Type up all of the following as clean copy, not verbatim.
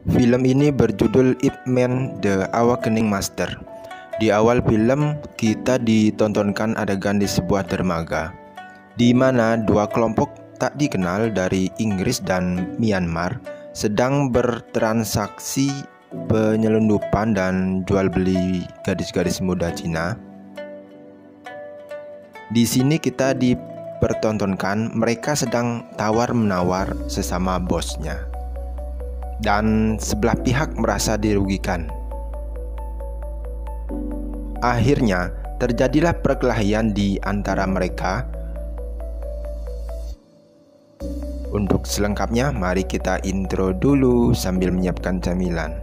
Film ini berjudul Ip Man The Awakening Master. Di awal film kita ditontonkan adegan di sebuah dermaga di mana dua kelompok tak dikenal dari Inggris dan Myanmar sedang bertransaksi penyelundupan dan jual beli gadis-gadis muda Cina. Di sini kita dipertontonkan mereka sedang tawar-menawar sesama bosnya, dan sebelah pihak merasa dirugikan. Akhirnya terjadilah perkelahian di antara mereka. Untuk selengkapnya, mari kita intro dulu sambil menyiapkan camilan.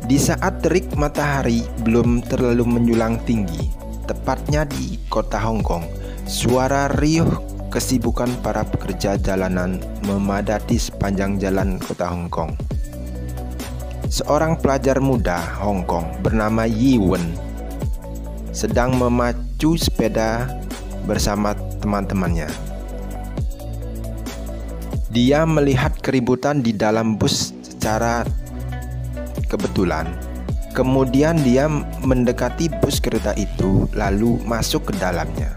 Di saat terik matahari belum terlalu menjulang tinggi, tepatnya di kota Hong Kong, suara riuh kesibukan para pekerja jalanan memadati sepanjang jalan kota Hong Kong. Seorang pelajar muda Hong Kong bernama Yi Wen sedang memacu sepeda bersama teman-temannya. Dia melihat keributan di dalam bus secara kebetulan. Kemudian dia mendekati bus kereta itu lalu masuk ke dalamnya.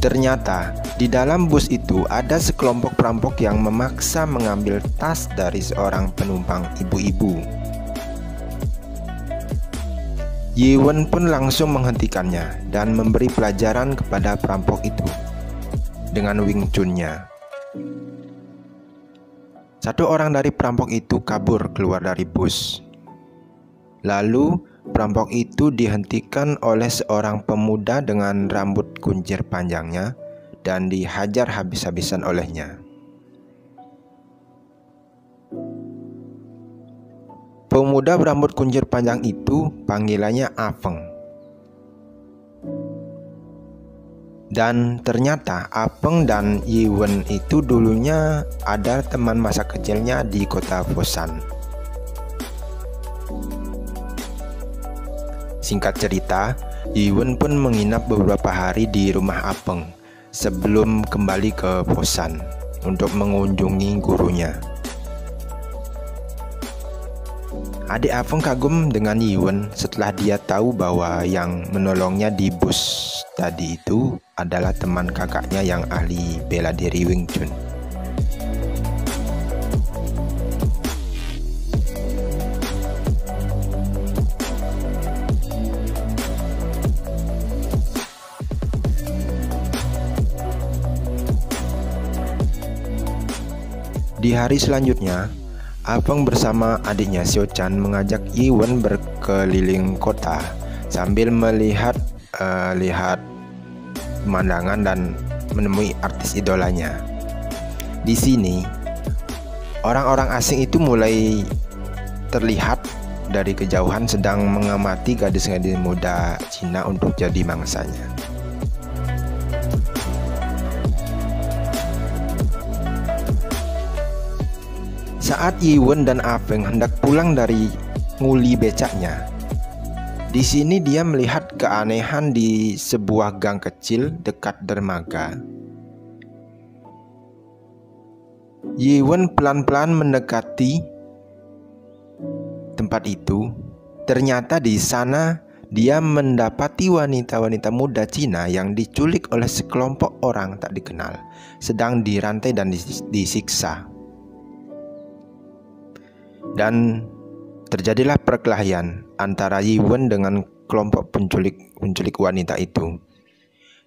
Ternyata di dalam bus itu ada sekelompok perampok yang memaksa mengambil tas dari seorang penumpang ibu-ibu. Yi Wen pun langsung menghentikannya dan memberi pelajaran kepada perampok itu dengan Wing Chun-nya. Satu orang dari perampok itu kabur keluar dari bus. Lalu perampok itu dihentikan oleh seorang pemuda dengan rambut kuncir panjangnya dan dihajar habis-habisan olehnya. Pemuda berambut kuncir panjang itu panggilannya Afeng. Dan ternyata Afeng dan Yi Wen itu dulunya ada teman masa kecilnya di kota Foshan. Singkat cerita, Yi Wen pun menginap beberapa hari di rumah Afeng sebelum kembali ke Foshan untuk mengunjungi gurunya. Adik Afeng kagum dengan Yi Wen setelah dia tahu bahwa yang menolongnya di bus tadi itu adalah teman kakaknya yang ahli bela diri Wing Chun. Di hari selanjutnya, Afeng bersama adiknya Xiao Chan mengajak Yi Wen berkeliling kota sambil melihat pemandangan dan menemui artis idolanya. Di sini, orang-orang asing itu mulai terlihat dari kejauhan sedang mengamati gadis-gadis muda Cina untuk jadi mangsanya. Saat Yi Wen dan Afeng hendak pulang dari nguli becaknya, di sini dia melihat keanehan di sebuah gang kecil dekat dermaga. Yi Wen pelan-pelan mendekati tempat itu. Ternyata di sana dia mendapati wanita-wanita muda Cina yang diculik oleh sekelompok orang tak dikenal, sedang dirantai dan disiksa. Dan terjadilah perkelahian antara Yi Wen dengan kelompok penculik wanita itu.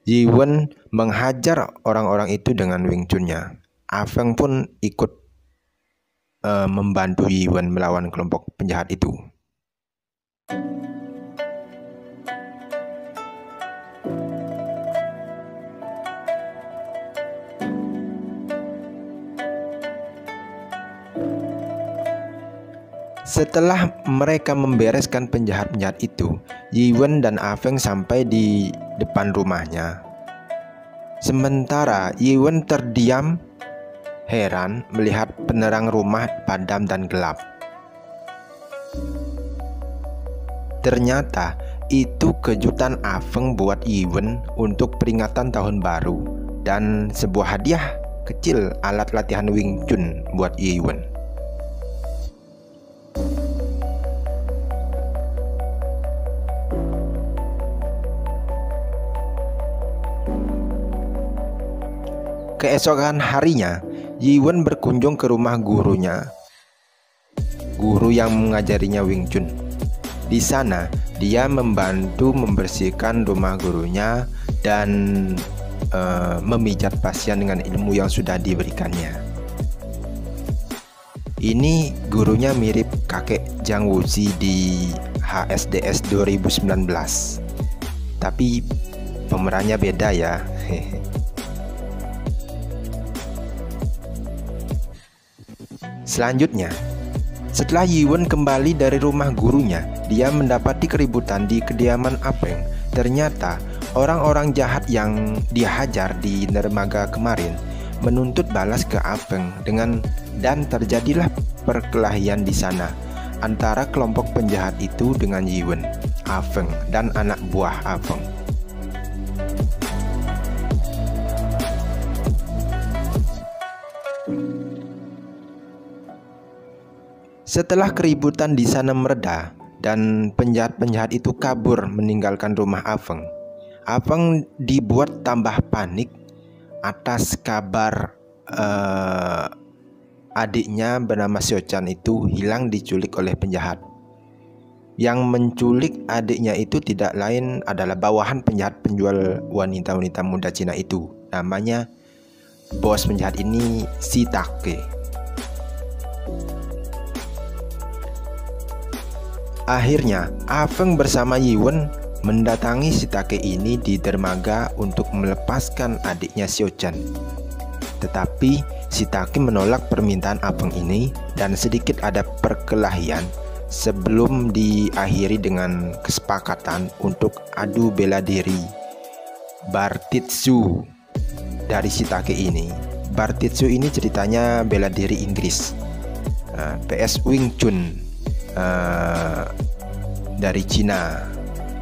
Yi Wen menghajar orang-orang itu dengan Wing Chun-nya. Afeng pun ikut membantu Yi Wen melawan kelompok penjahat itu. Setelah mereka membereskan penjahat-penjahat itu, Yi Wen dan Afeng sampai di depan rumahnya. Sementara Yi Wen terdiam heran melihat penerang rumah padam dan gelap. Ternyata itu kejutan Afeng buat Yiwen untuk peringatan tahun baru dan sebuah hadiah kecil alat latihan Wing Chun buat Yiwen. Keesokan harinya, Yiwen berkunjung ke rumah gurunya, guru yang mengajarinya Wing Chun. Di sana, dia membantu membersihkan rumah gurunya dan memijat pasien dengan ilmu yang sudah diberikannya. Ini gurunya mirip kakek Zhang Wuzi di HSDS 2019, tapi pemerannya beda ya. Selanjutnya, setelah Yiwen kembali dari rumah gurunya, dia mendapati keributan di kediaman Afeng. Ternyata orang-orang jahat yang dia hajar di dermaga kemarin menuntut balas ke Afeng dan terjadilah perkelahian di sana antara kelompok penjahat itu dengan Yiwen, Afeng, dan anak buah Afeng. Setelah keributan di sana mereda dan penjahat-penjahat itu kabur meninggalkan rumah Afeng, Afeng dibuat tambah panik atas kabar adiknya bernama Xiaochan itu hilang diculik oleh penjahat. Yang menculik adiknya itu tidak lain adalah bawahan penjahat penjual wanita-wanita muda Cina itu. Namanya bos penjahat ini Shitake. Akhirnya, Afeng bersama Yiwen mendatangi Shitake ini di dermaga untuk melepaskan adiknya Xiaochan. Tetapi Shitake menolak permintaan Afeng ini dan sedikit ada perkelahian sebelum diakhiri dengan kesepakatan untuk adu bela diri Bartitsu dari Shitake ini. Bartitsu ini ceritanya bela diri Inggris, PS Wing Chun dari Cina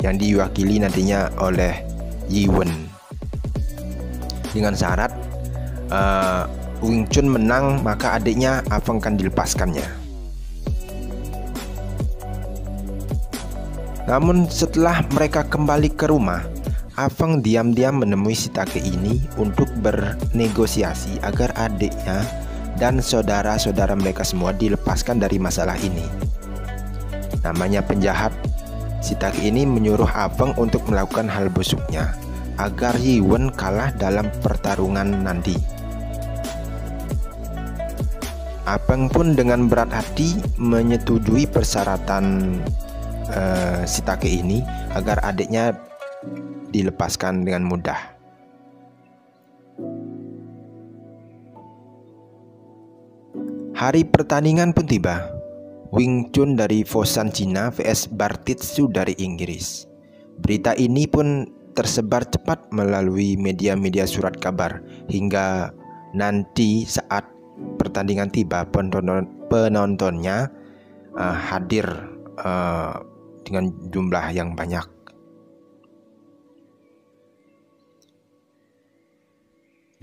yang diwakili nantinya oleh Yiwen. Dengan syarat Wing Chun menang, maka adiknya Afeng akan dilepaskannya. Namun setelah mereka kembali ke rumah, Afeng diam-diam menemui Shitake ini untuk bernegosiasi agar adiknya dan saudara-saudara mereka semua dilepaskan dari masalah ini. Namanya penjahat, Shitake ini menyuruh Afeng untuk melakukan hal busuknya agar Yiwen kalah dalam pertarungan nanti. Afeng pun dengan berat hati menyetujui persyaratan Shitake ini agar adiknya dilepaskan dengan mudah. Hari pertandingan pun tiba. Wing Chun dari Foshan Cina vs Bartitsu dari Inggris. Berita ini pun tersebar cepat melalui media-media surat kabar hingga nanti saat pertandingan tiba penontonnya hadir dengan jumlah yang banyak.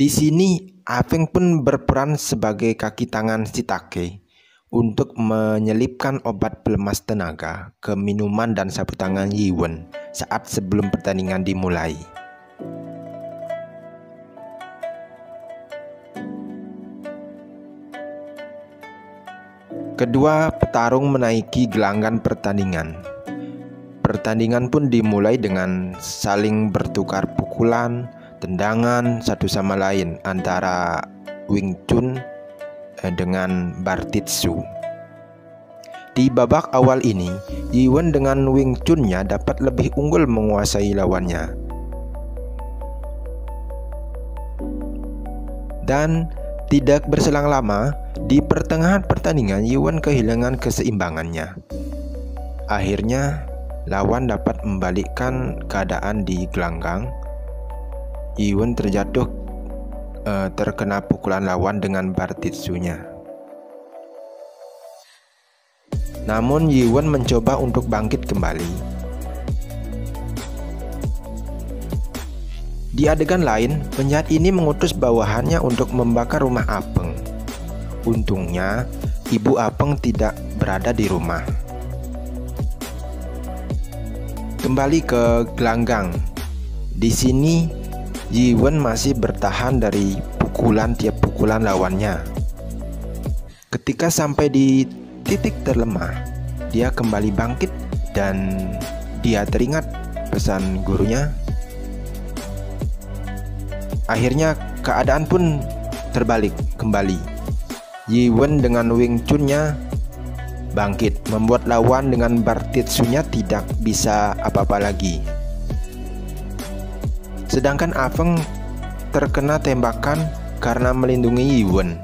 Di sini Afeng pun berperan sebagai kaki tangan Shitake untuk menyelipkan obat pelemas tenaga ke minuman dan sapu tangan Yiwen saat sebelum pertandingan dimulai. Kedua petarung menaiki gelanggang pertandingan. Pertandingan pun dimulai dengan saling bertukar pukulan, tendangan satu sama lain antara Wing Chun dengan Bartitsu. Di babak awal ini, Yiwen dengan Wing Chun-nya dapat lebih unggul menguasai lawannya. Dan tidak berselang lama, di pertengahan pertandingan Yiwen kehilangan keseimbangannya. Akhirnya, lawan dapat membalikkan keadaan di gelanggang. Yiwen terjatuh terkena pukulan lawan dengan Bartitsu-nya. Namun Yiwen mencoba untuk bangkit kembali. Di adegan lain, penjahat ini mengutus bawahannya untuk membakar rumah Apeng. Untungnya, Ibu Apeng tidak berada di rumah. Kembali ke gelanggang. Di sini, Yi Wen masih bertahan dari tiap pukulan lawannya. Ketika sampai di titik terlemah, dia kembali bangkit dan dia teringat pesan gurunya. Akhirnya keadaan pun terbalik kembali. Yi Wen dengan Wing Chun-nya bangkit, membuat lawan dengan Bartitsu-nya tidak bisa apa-apa lagi. Sedangkan Apeng terkena tembakan karena melindungi Yi Wen.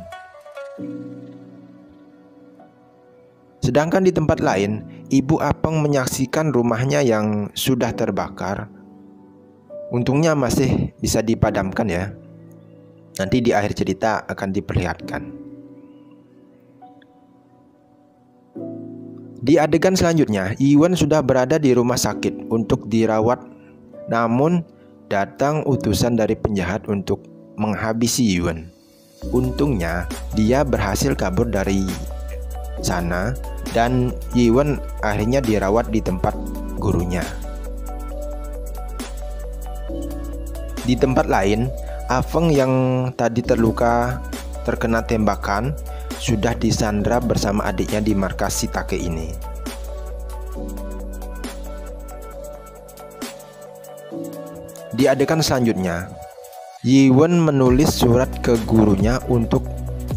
Sedangkan di tempat lain, Ibu Apeng menyaksikan rumahnya yang sudah terbakar. Untungnya masih bisa dipadamkan ya. Nanti di akhir cerita akan diperlihatkan. Di adegan selanjutnya, Yi Wen sudah berada di rumah sakit untuk dirawat. Namun datang utusan dari penjahat untuk menghabisi Yi Wen. Untungnya dia berhasil kabur dari sana dan Yi Wen akhirnya dirawat di tempat gurunya. Di tempat lain, Apeng yang tadi terkena tembakan sudah disandra bersama adiknya di markas Shiitake ini. Di adegan selanjutnya, Yi Wen menulis surat ke gurunya untuk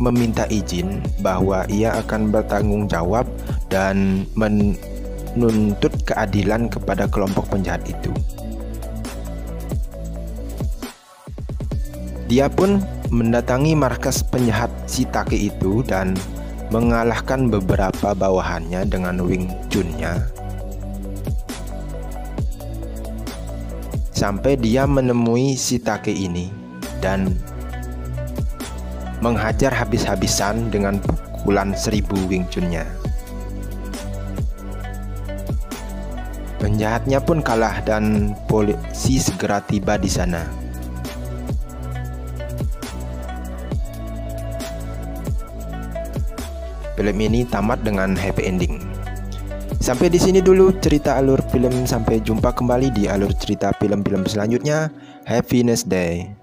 meminta izin bahwa ia akan bertanggung jawab dan menuntut keadilan kepada kelompok penjahat itu. Dia pun mendatangi markas penjahat Shiitake itu dan mengalahkan beberapa bawahannya dengan Wing Chun-nya. Sampai dia menemui Shiitake ini dan menghajar habis-habisan dengan pukulan 1000 Wing Chun-nya. Penjahatnya pun kalah dan polisi segera tiba di sana. Film ini tamat dengan happy ending. Sampai di sini dulu cerita alur film. Sampai jumpa kembali di alur cerita film-film selanjutnya. Happiness Day.